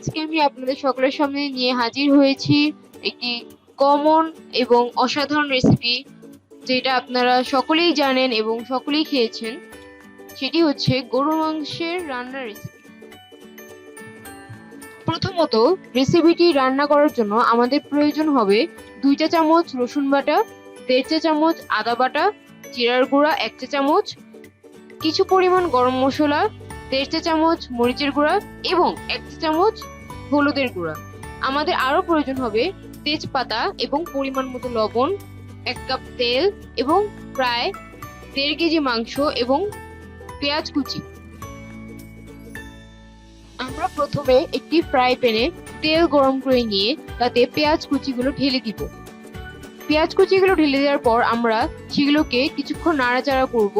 আজকে আমি আপনাদের সকলের সামনে নিয়ে হাজির হয়েছি একটি কমন এবং অসাধারণ রেসিপি, যেটা আপনারা সকলেই জানেন এবং সকলেই খেয়েছেন। সেটি হচ্ছে গরু মাংসের রান্নার রেসিপি। প্রথমত রেসিপিটি রান্না করার জন্য আমাদের প্রয়োজন হবে 2 চা চামচ রসুন বাটা, 1.5 চা চামচ আদা বাটা, জিরার গুঁড়া 1 চা চামচ, কিছু পরিমাণ গরম মশলা, 1.5 চা চামচ মরিচের গুঁড়া এবং 1 চা চামচ হলুদের গুঁড়া। আমাদের আরো প্রয়োজন হবে তেজপাতা এবং পরিমাণ মতো লবণ, 1 কাপ তেল এবং প্রায় 1.5 কেজি মাংস এবং পেঁয়াজ কুচি। আমরা প্রথমে একটি ফ্রাই প্যানে তেল গরম করে নিয়ে তাতে পেঁয়াজ কুচিগুলো ঢেলে দিব। পেঁয়াজ কুচিগুলো ঢেলে দেওয়ার পর আমরা সেগুলোকে কিছুক্ষণ নাড়াচাড়া করব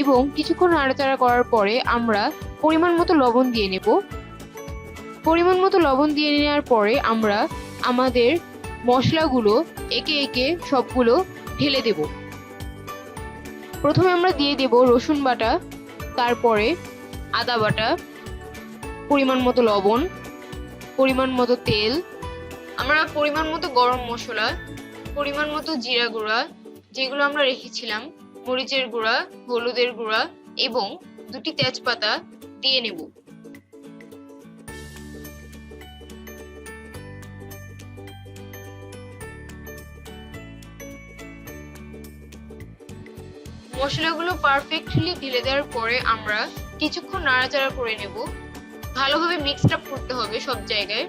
এবং কিছুক্ষণ নাড়াচাড়া করার পরে আমরা পরিমাণ মতো লবণ দিয়ে নেব। পরিমাণ মতো লবণ দিয়ে নেওয়ার পরে আমরা আমাদের মশলাগুলো একে একে সবগুলো ঢেলে দেব। প্রথমে আমরা দিয়ে দেব রসুন বাটা, তারপরে আদা বাটা, পরিমাণ মতো লবণ, পরিমাণ মতো তেল, আমরা পরিমাণ মতো গরম মশলা, পরিমাণ মতো জিরা গুঁড়া যেগুলো আমরা রেখেছিলাম, মরিচের গুঁড়া, হলুদের গুঁড়া এবং 2টি তেজপাতা দিয়ে নেব। মশলাগুলো পারফেক্টলি ঢেলে দেওয়ার পরে আমরা কিছুক্ষণ নাড়াচাড়া করে নেব। ভালোভাবে মিক্সড আপ করতে হবে সব জায়গায়।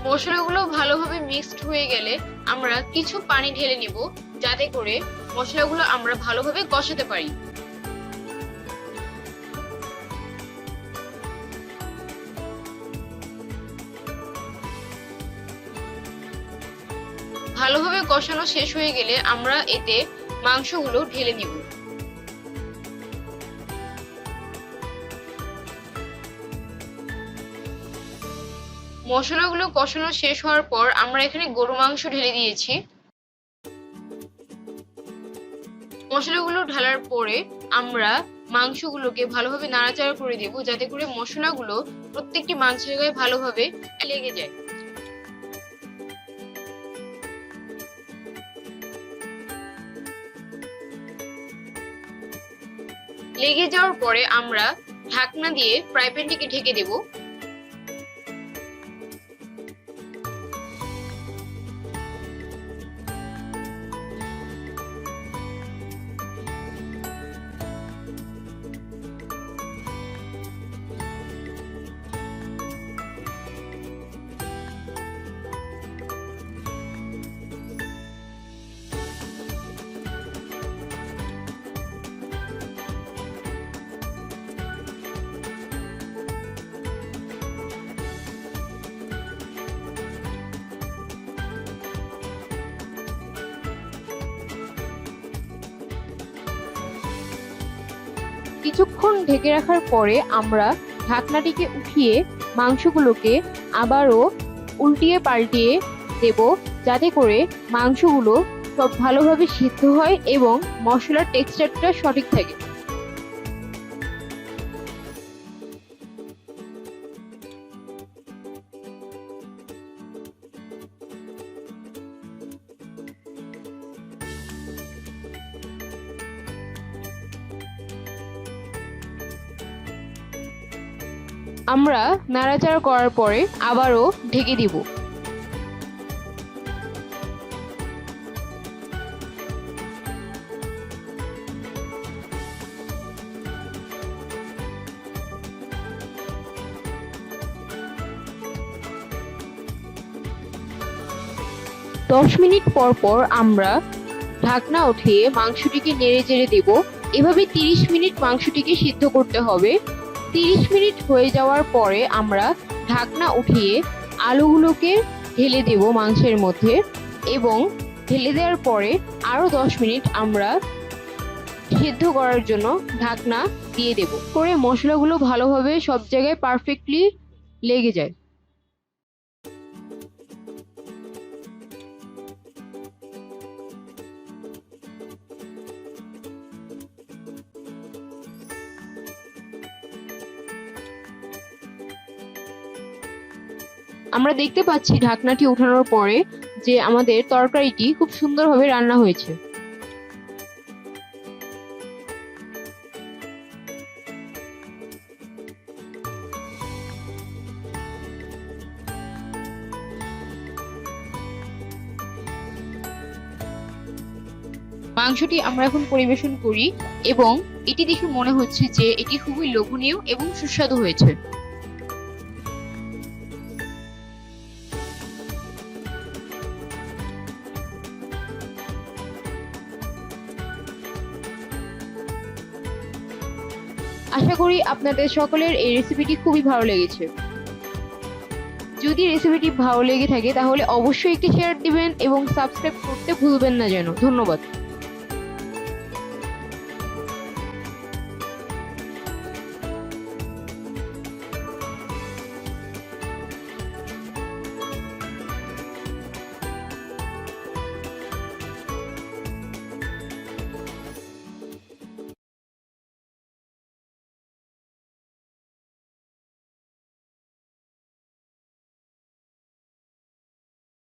মশলাগুলো ভালোভাবে মিক্সড হয়ে গেলে আমরা কিছু পানি ঢেলে নেব, যাতে করে মশলাগুলো আমরা ভালোভাবে কষাতে পারি। ভালোভাবে কষানো শেষ হয়ে গেলে আমরা এতে মাংসগুলো ঢেলে নিব। মশলাগুলো কষানো শেষ হওয়ার পর আমরা এখানে গরু মাংস ঢেলে দিয়েছি। মশলাগুলো ঢালার পরে আমরা মাংসগুলোকে ভালোভাবে নাড়াচাড়া করে দেব, যাতে করে মশলাগুলো প্রত্যেকটি মাংসের গায়ে ভালোভাবে লেগে যায়। লেগে যাওয়ার পরে আমরা ঢাকনা দিয়ে ফ্রাই প্যানটিকে ঢেকে দেব। কিছুক্ষণ ঢেকে রাখার পরে আমরা ঢাকনাটিকে উঠিয়ে মাংসগুলোকে আবারও উল্টিয়ে পাল্টিয়ে দেব, যাতে করে মাংসগুলো সব ভালোভাবে সিদ্ধ হয় এবং মশলার টেক্সচারটা সঠিক থাকে। আমরা নাড়াচাড়া করার পরে আবারও ঢেকে দিব। দশ মিনিট পর পর আমরা ঢাকনা উঠিয়ে মাংসটিকে নেড়ে চেড়ে দেব। এভাবে 30 মিনিট মাংসটিকে সিদ্ধ করতে হবে। 30 মিনিট হয়ে যাওয়ার পরে আমরা ঢাকনা উঠিয়ে আলুগুলোকে ঢেলে দেব মাংসের মধ্যে এবং ঢেলে দেওয়ার পরে আরো 10 মিনিট আমরা সিদ্ধ করার জন্য ঢাকনা দিয়ে দেব, করে মশলাগুলো ভালোভাবে সব জায়গায় পারফেক্টলি লেগে যায়। আমরা দেখতে পাচ্ছি ঢাকনাটি উঠানোর পরে যে আমাদের তরকারিটি খুব সুন্দরভাবে রান্না হয়েছে। মাংসটি আমরা এখন পরিবেশন করি এবং এটি দেখে মনে হচ্ছে যে এটি খুবই লোভনীয় এবং সুস্বাদু হয়েছে। আশা করি আপনাদের সকলের এই রেসিপিটি খুবই ভালো লেগেছে। যদি রেসিপিটি ভালো লেগে থাকে তাহলে অবশ্যই একটি শেয়ার দিবেন এবং সাবস্ক্রাইব করতে ভুলবেন না যেন। ধন্যবাদ।